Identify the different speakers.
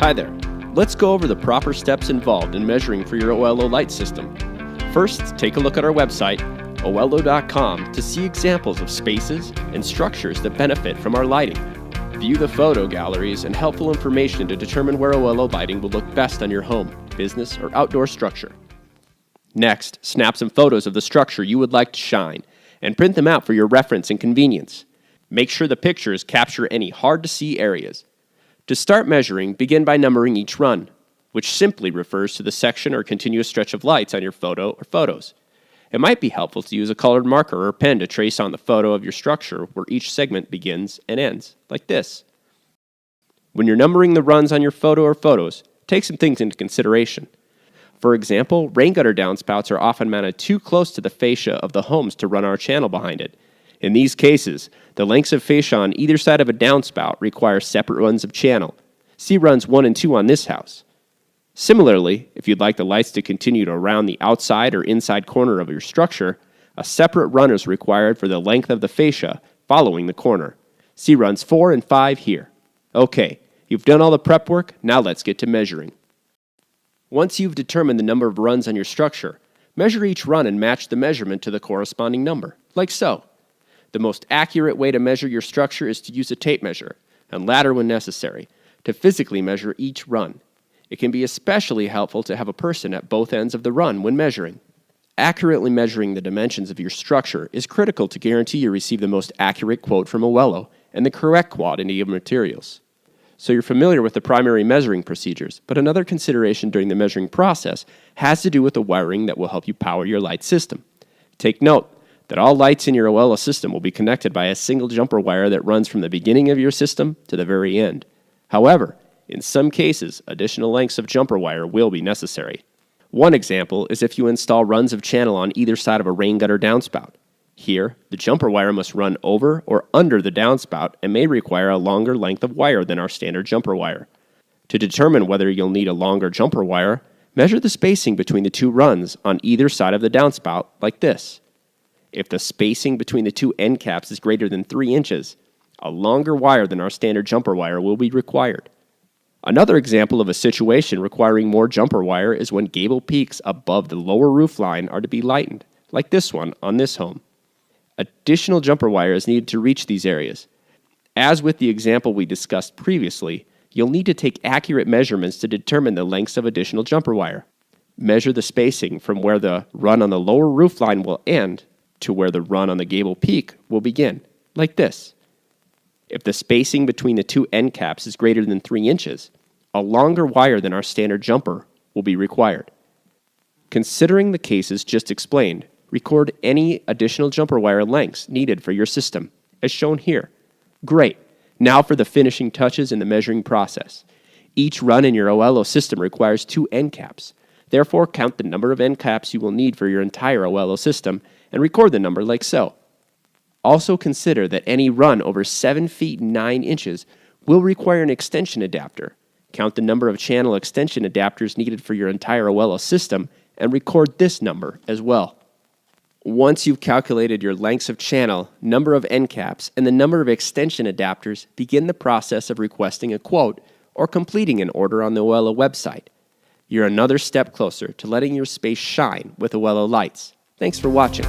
Speaker 1: Hi there. Let's go over the proper steps involved in measuring for your Oelo light system. First, take a look at our website, oelo.com, to see examples of spaces and structures that benefit from our lighting. View the photo galleries and helpful information to determine where Oelo lighting will look best on your home, business, or outdoor structure. Next, snap some photos of the structure you would like to shine and print them out for your reference and convenience. Make sure the pictures capture any hard-to-see areas. To start measuring, begin by numbering each run, which simply refers to the section or continuous stretch of lights on your photo or photos. It might be helpful to use a colored marker or pen to trace on the photo of your structure where each segment begins and ends, like this. When you're numbering the runs on your photo or photos, take some things into consideration. For example, rain gutter downspouts are often mounted too close to the fascia of the homes to run our channel behind it. In these cases, the lengths of fascia on either side of a downspout require separate runs of channel. See runs 1 and 2 on this house. Similarly, if you'd like the lights to continue to around the outside or inside corner of your structure, a separate run is required for the length of the fascia following the corner. See runs 4 and 5 here. Okay, you've done all the prep work, now let's get to measuring. Once you've determined the number of runs on your structure, measure each run and match the measurement to the corresponding number, like so. The most accurate way to measure your structure is to use a tape measure, and ladder when necessary, to physically measure each run. It can be especially helpful to have a person at both ends of the run when measuring. Accurately measuring the dimensions of your structure is critical to guarantee you receive the most accurate quote from Oelo and the correct quantity of materials. So you're familiar with the primary measuring procedures, but another consideration during the measuring process has to do with the wiring that will help you power your light system. Take note that all lights in your Oelo system will be connected by a single jumper wire that runs from the beginning of your system to the very end. However, in some cases, additional lengths of jumper wire will be necessary. One example is if you install runs of channel on either side of a rain gutter downspout. Here, the jumper wire must run over or under the downspout and may require a longer length of wire than our standard jumper wire. To determine whether you'll need a longer jumper wire, measure the spacing between the two runs on either side of the downspout, like this. If the spacing between the two end caps is greater than 3 inches, a longer wire than our standard jumper wire will be required. Another example of a situation requiring more jumper wire is when gable peaks above the lower roof line are to be lightened, like this one on this home. Additional jumper wire is needed to reach these areas. As with the example we discussed previously, you'll need to take accurate measurements to determine the lengths of additional jumper wire. Measure the spacing from where the run on the lower roof line will end to where the run on the gable peak will begin, like this. If the spacing between the two end caps is greater than 3 inches, a longer wire than our standard jumper will be required. Considering the cases just explained, record any additional jumper wire lengths needed for your system, as shown here. Great. Now for the finishing touches in the measuring process. Each run in your Oelo system requires 2 end caps. Therefore, count the number of end caps you will need for your entire Oelo system and record the number like so. Also consider that any run over 7 feet 9 inches will require an extension adapter. Count the number of channel extension adapters needed for your entire Oelo system and record this number as well. Once you've calculated your lengths of channel, number of end caps, and the number of extension adapters, begin the process of requesting a quote or completing an order on the Oelo website. You're another step closer to letting your space shine with Oelo lights. Thanks for watching.